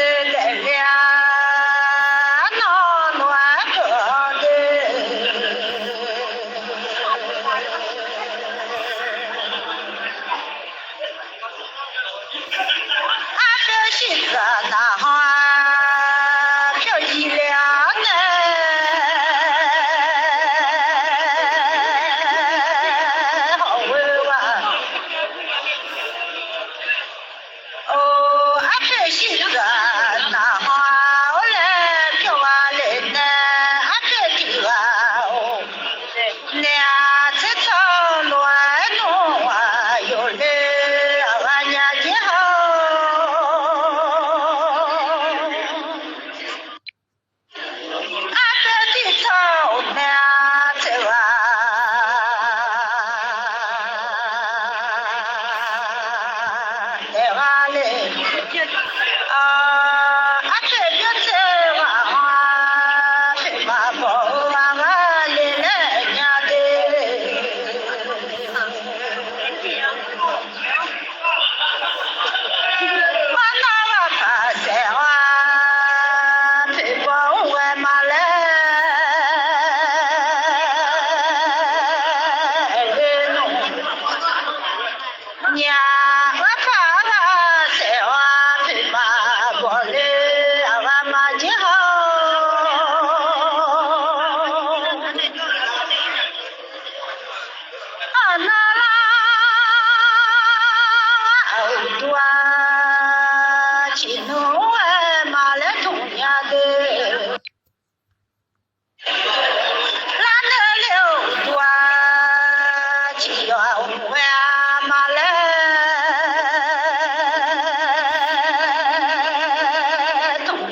Hãy subscribe cho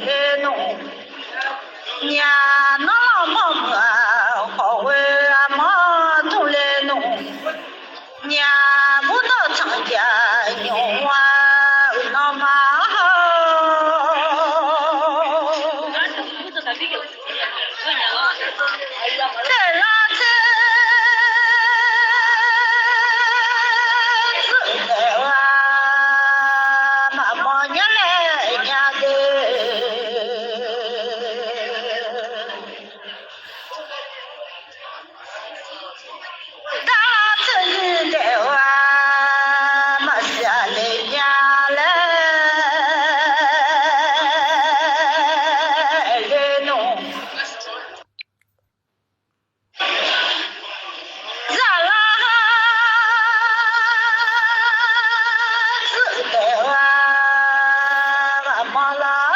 kênh Ghiền Mì Gõ để không bỏ lỡ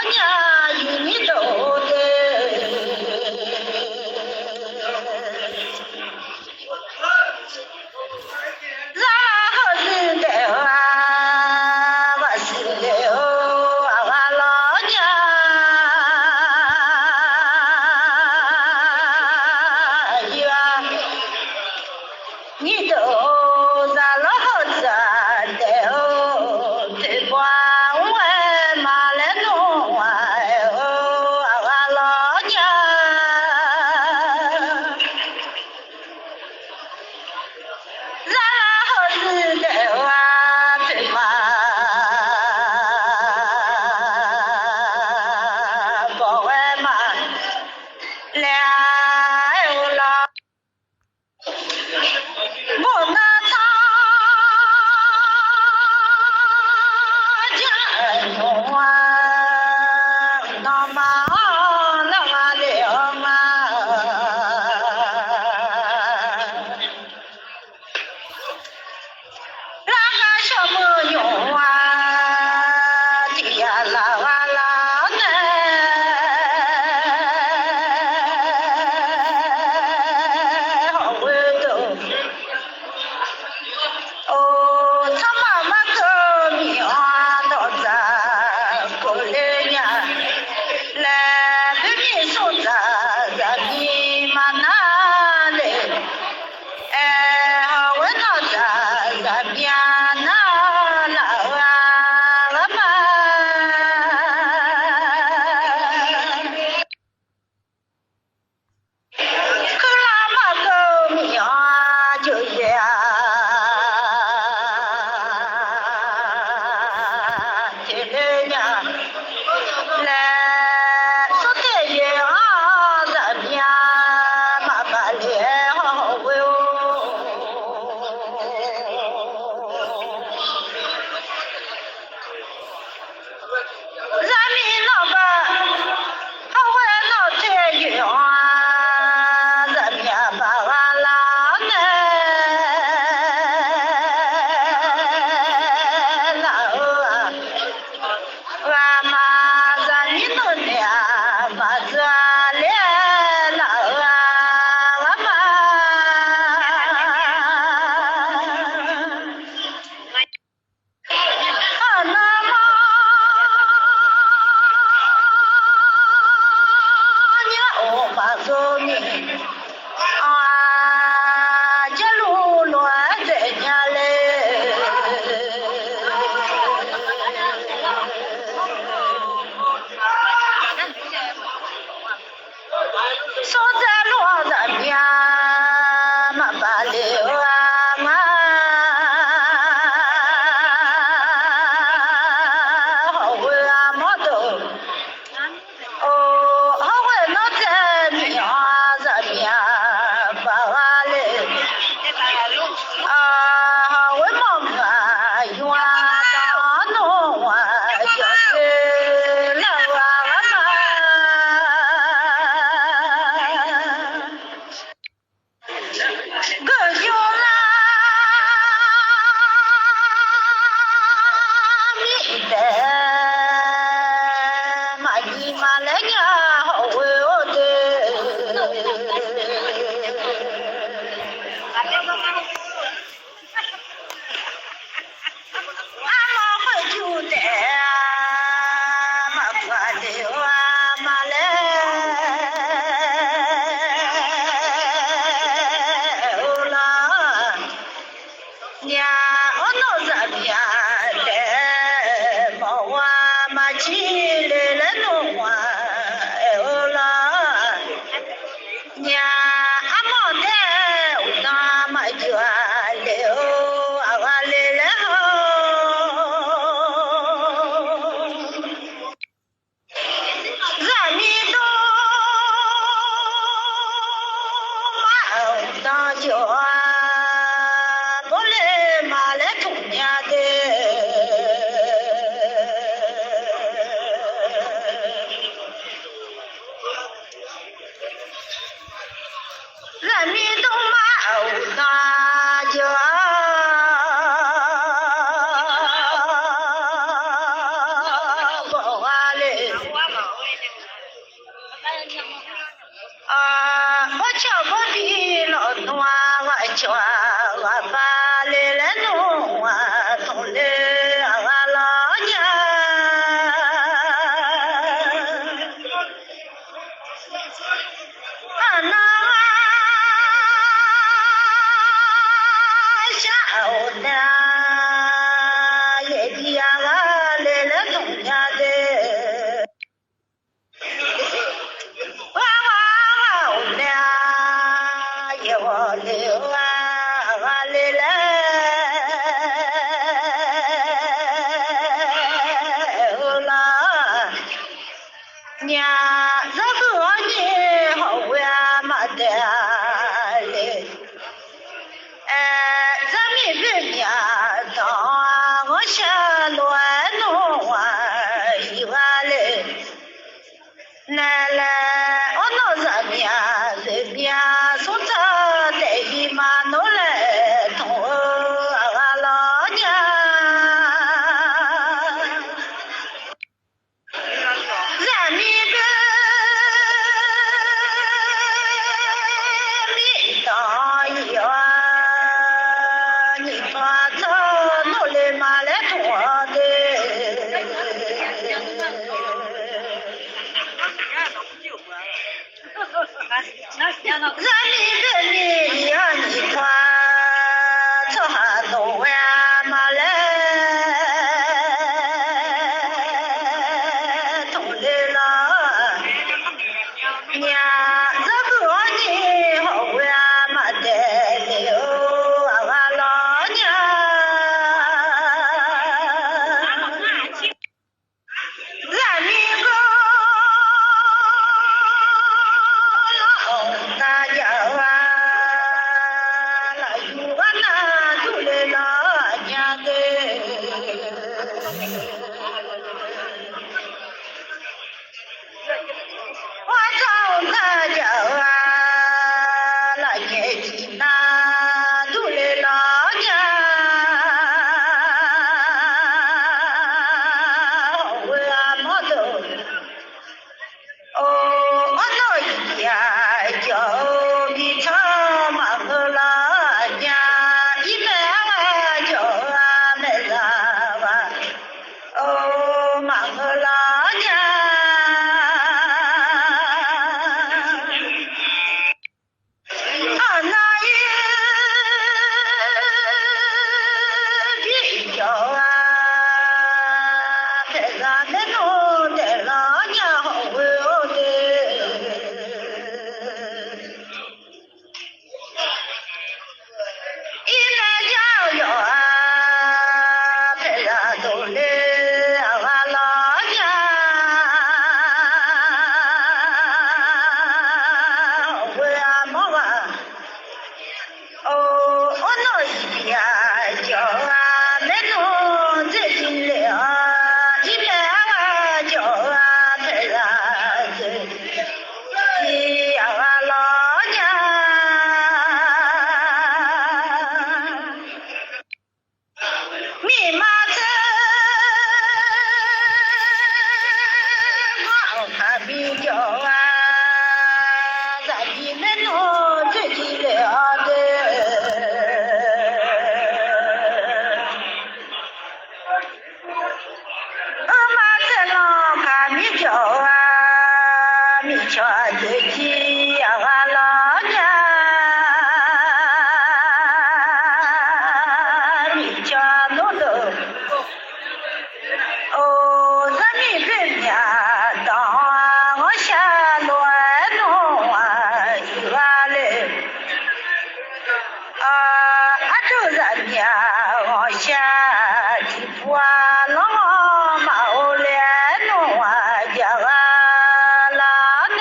hoa số mi cha lu loa dễ nhà lệ số ra loa ra nhà mà bà liều mà hậu mà đồ hậu nó thế mi ra nhà bà liều hậu mong hoa đó nó hoa cho thế là cứ yêu la mi để mà đi mà lấy nhà hậu ô thế mà phải chú để mà phải điều mà lấy ô la nhà nó ra nhà để bỏ qua mà chỉ để lấy nó ô la nhà mà để ta mà chưa liệu lấy ra mi đô mà ta chưa có lẽ mà lấy thùng nhà thế ra mi đô mà ta chưa bỏ qua lệ bố cháu bố đi lộn hoa ngoại chùa và ba lê lên hoa thùng lê lo nhà na cháu na ye đi lê lên thùng nhà đê nhà rất cửa như hậu mà để ra mi bên nhà đó ngó xa loa nó hoài lệ nè là nó ra nhà để nhà số ta để đi mà nó lại thổ lo nhà ra mi đó yêu nhìn qua cho nó lên mà lấy thua đi ra mi bên đi nhìn qua cho hà nội mà lấy thùng lên lo nhà rất cửa như hậu mà để liều lo nhà ra mi có lòng ta giàu là dù ăn thu lên lo nhà ghê hoa trầu ta 看比较啊，咱你们弄自己了的，妈这浪看比较啊，米瞧自己呀老娘，米瞧弄的。哦，咱们人家当我下乱弄啊，一万嘞，就咱家我下地铺啊，老毛来弄啊，家啊老呢，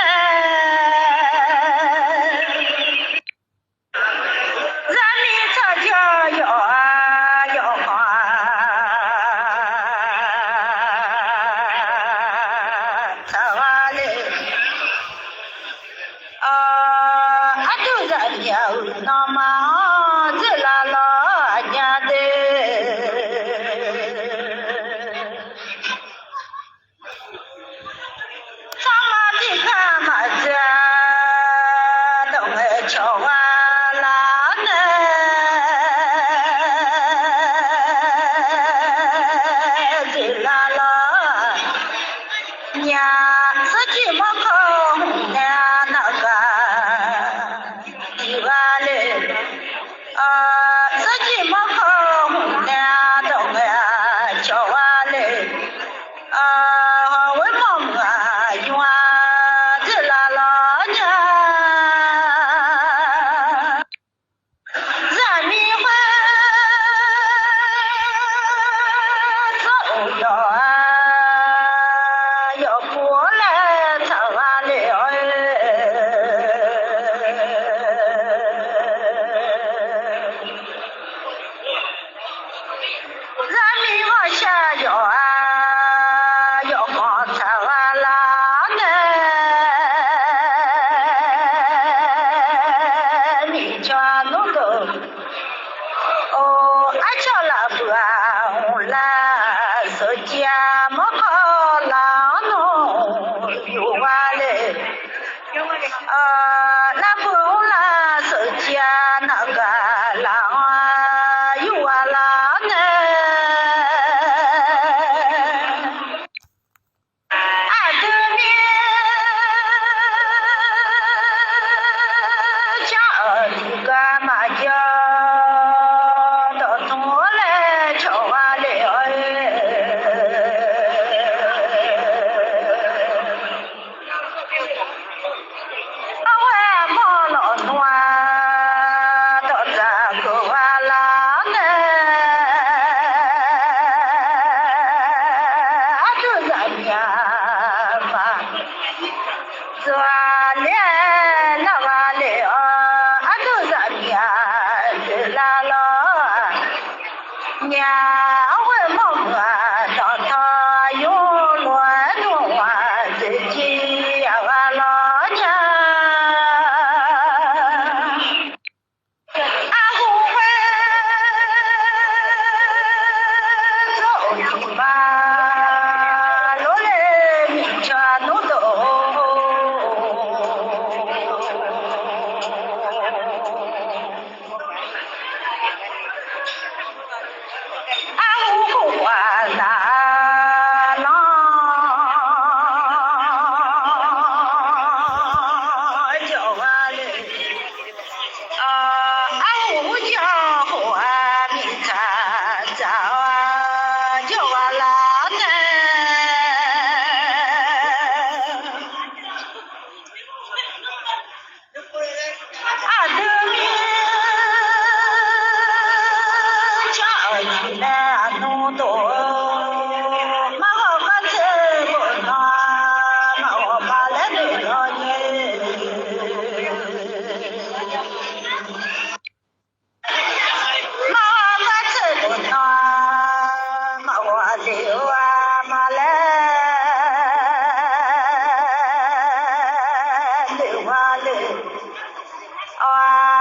咱们这叫要就咱家那么这老家的，咱们的看嘛这都爱瞧啊啦呢，这老娘自己没空呢那个。自己没空呢，都爱瞧啊嘞，为么么冤这老娘，咱们会走要过来走啊了。下脚啊，要光彩啊啦呢，你家弄的俺家老不我来手机没好啦弄有完嘞，那不啦手机那个啦有啊啦呢。娘为么么当他用乱弄啊自己呀老娘，俺不会走你吧，落来明天弄到。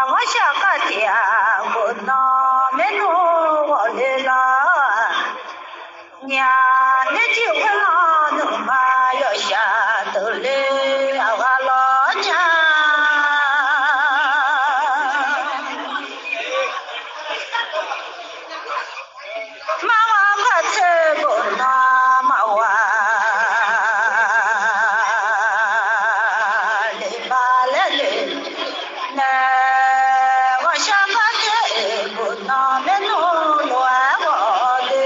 我想个天，我那没弄我来了，娘，你结婚了，侬妈要下 tự lê à lo nha mà phát sẽ bộ na mà wa lê ba lê nè wa sa phát sẽ bộ na men hồ loa wa lê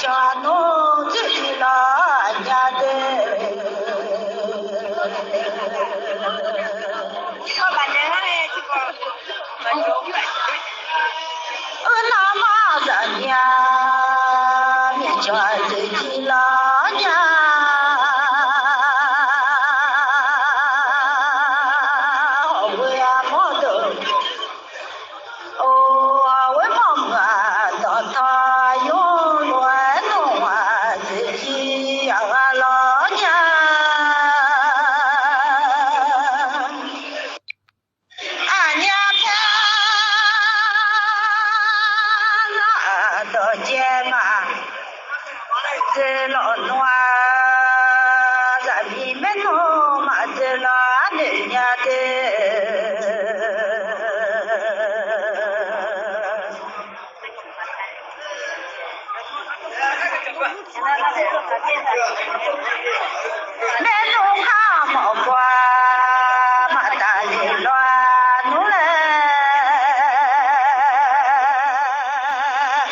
cho nó chỉ là nhà đê ở Nam Á ra nhà miền cho chỉ là nhà họ vui à mua được ô với mong à tỏ tha yo loa no à chỉ à lo nha à nhà ta là đôi che mà thế lo loa ra vì mấy nó mà thế lo để nhà thế mẹ nung ha mỏ qua mà ta liền loa nú lệ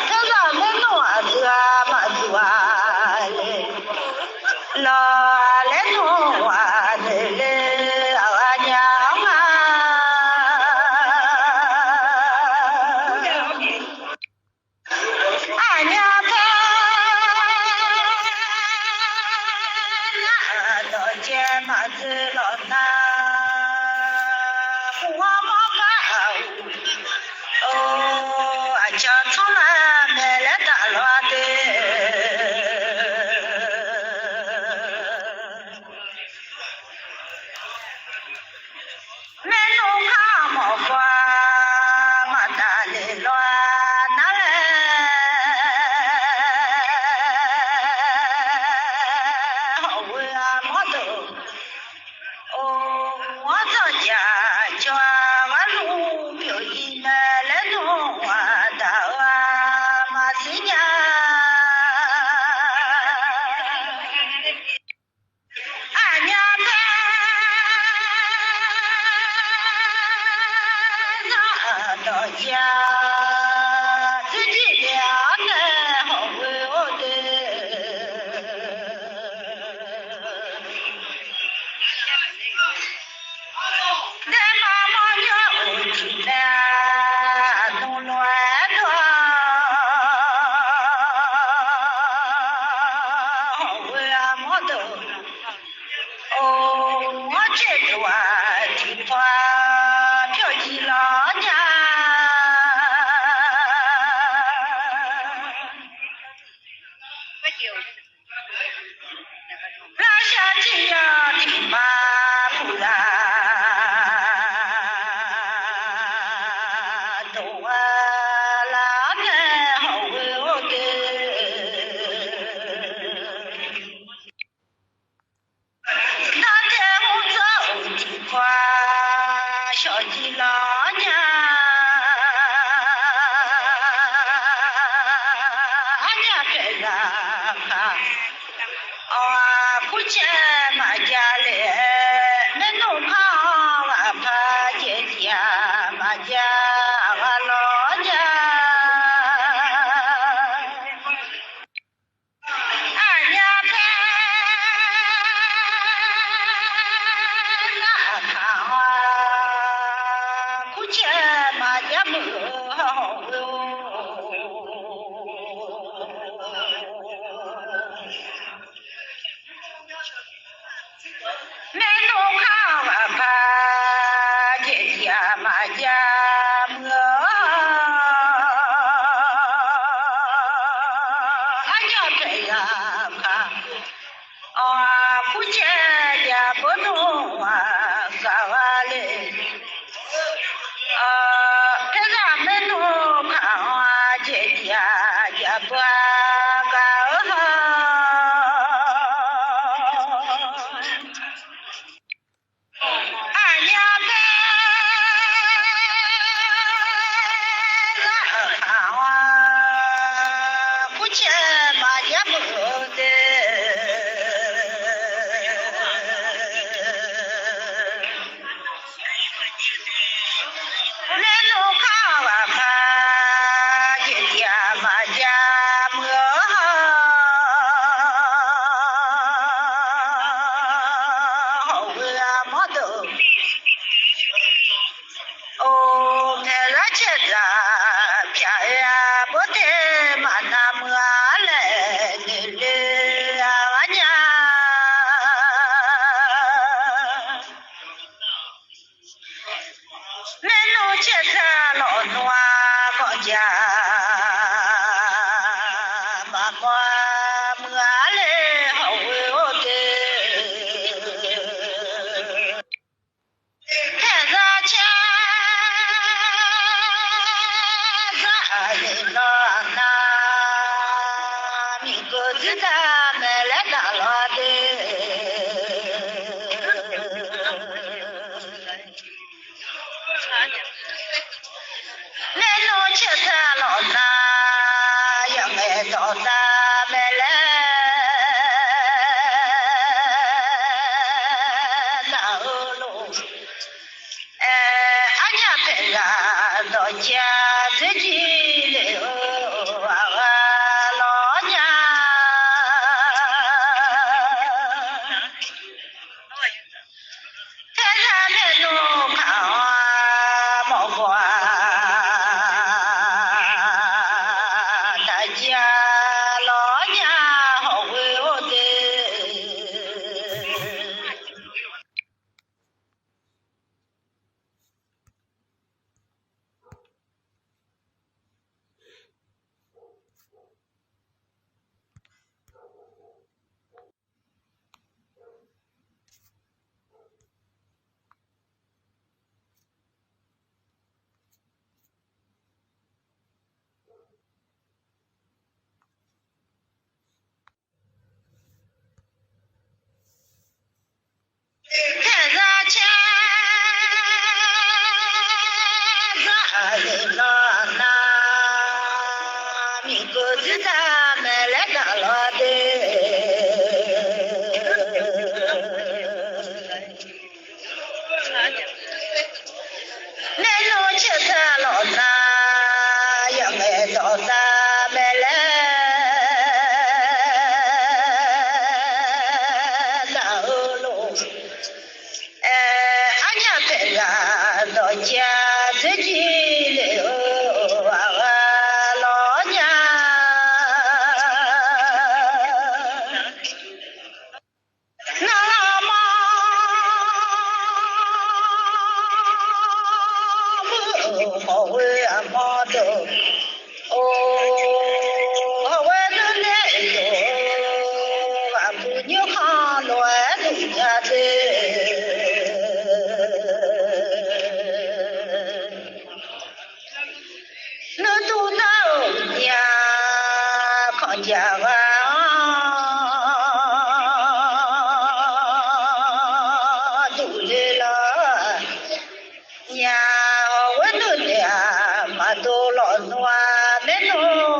cái giờ mẹ nua dừa mà dừa lo lẽ nua lệ ở nhà à nhà che mà dư lọ na hoa mó cả ô anh cho thằng là mẹ lẽ đã loa đê mẹ nung ha mỏ qua mà ta lệ loa na lệ họ vui à mót được我在家就我路表姨们来弄我的马西呀，俺娘在到家自己俩的好为我的。在妈妈家屋去了，弄乱了，我也没得。哦，我这个娃地方漂起了家，那下去呀，地妈不啦。小鸡老娘，俺家这个看，不见马家嘞，那弄胖我怕姐姐马家我老家，俺家看那看我。mà giá mưa mẹ nông khao và bà chị già mà giá mưa anh nhớ trời là khá phụ trẻ già bố nông cha mà qua mưa lê hậu ô tê thế ra cha ra lo na mi cô chỉ ta mẹ lẽ đã lo tê nên nó chết ra lo na yang nghe tỏ ta mẹ lẽ đã lo anh nhà phải là đòi cha thế chi để lo nhà thế ra nên nó khảo mỏ quà đại gia lo nhà họ quê ô tê thế ra cha ra lo na mi cô chỉ ta mẹ lẽ đã lo đê nên nó chết ra lo na yang nghe tỏ ta mẹ lẽ đã lo anh nhà phải là đòi cha thế chi để lo nhà na mà mưa hồi mà được ô hồi nó nè và phụ nữ họ nói đúng nhà thế nó tu tao nhà con nhà tu lê la nhà họ quên được nhà mà tu lọn hoa nên nó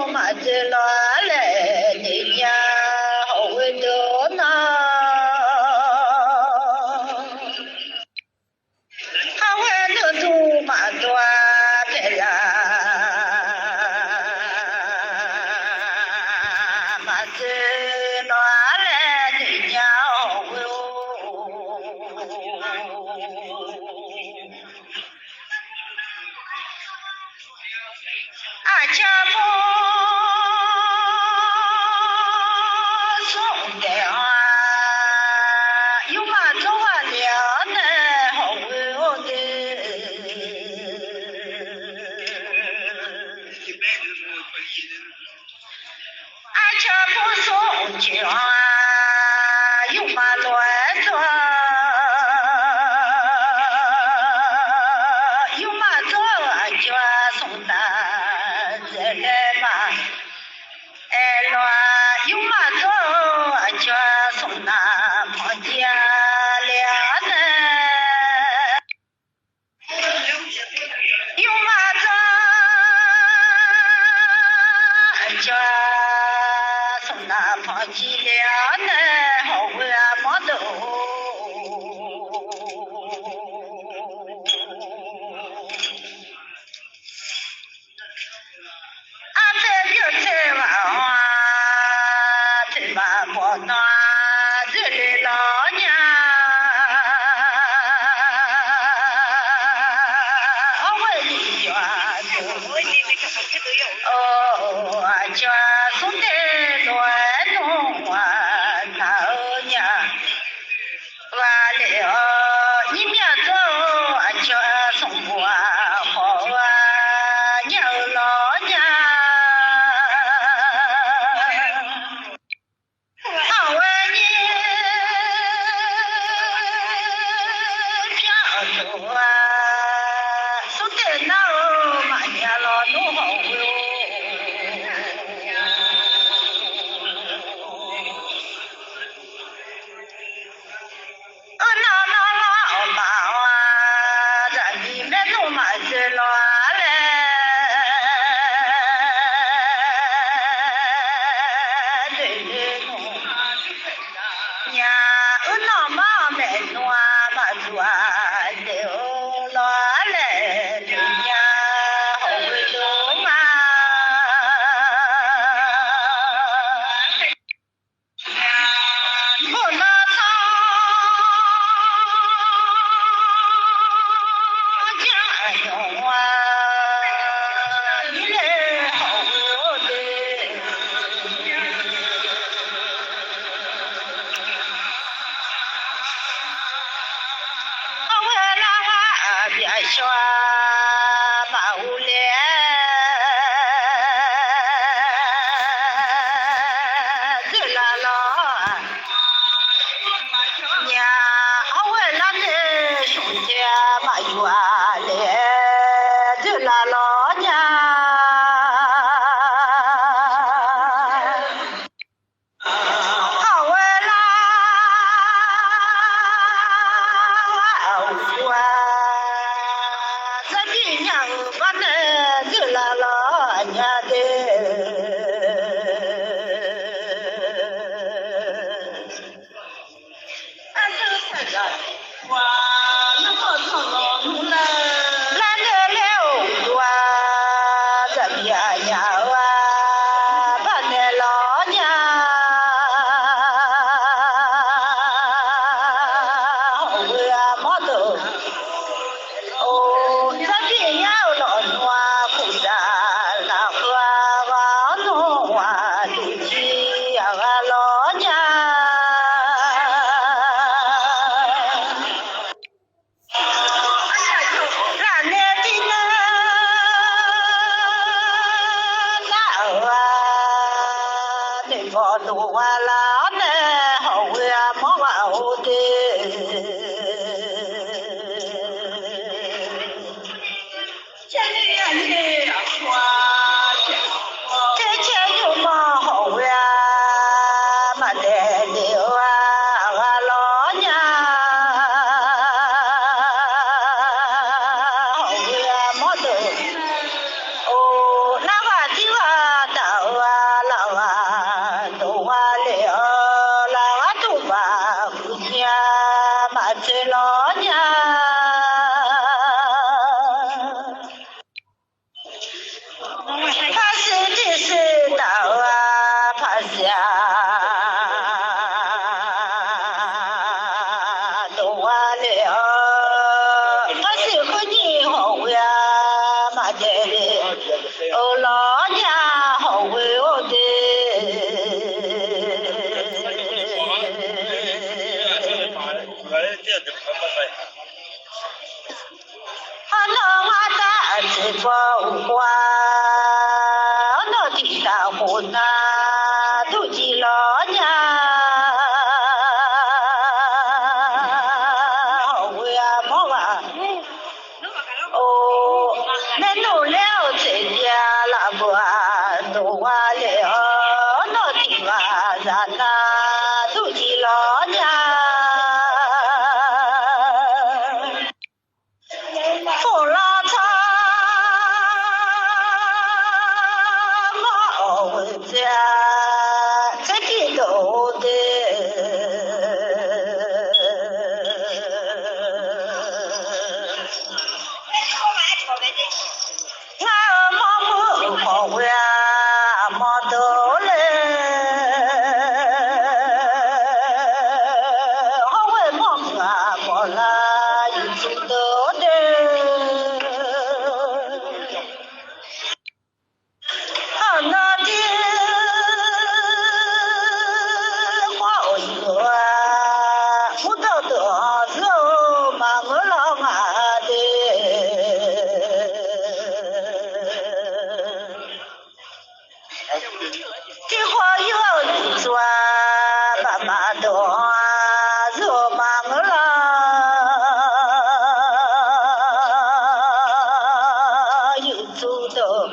的。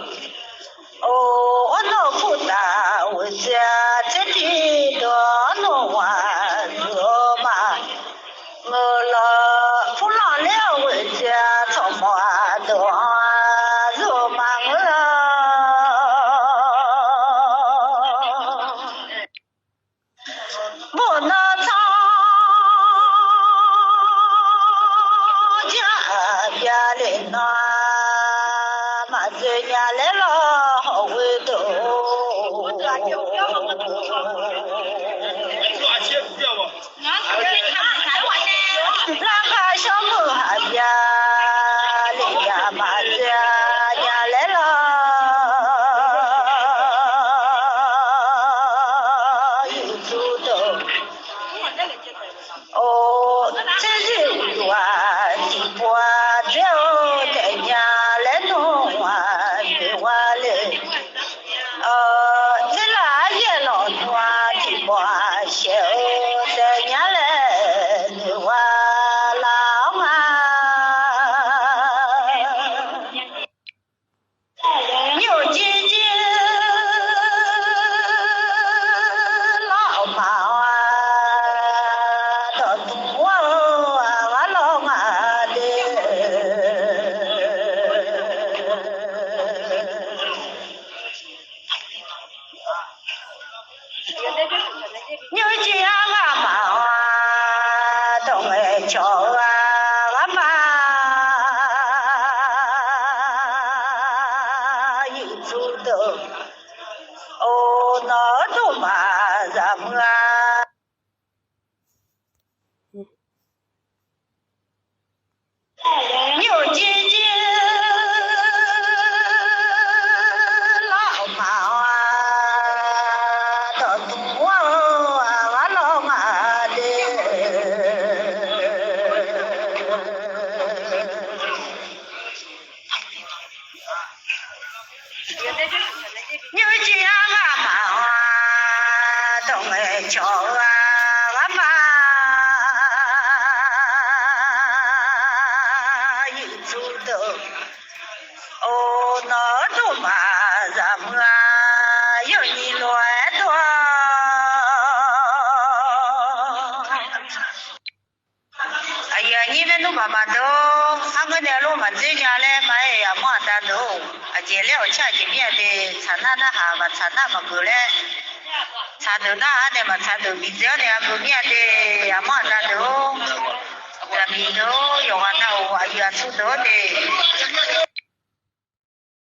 我那苦大我家这里的那玩热嘛，我了不老了我家从嘛的热嘛了，我那长家家里那嘛这家来了。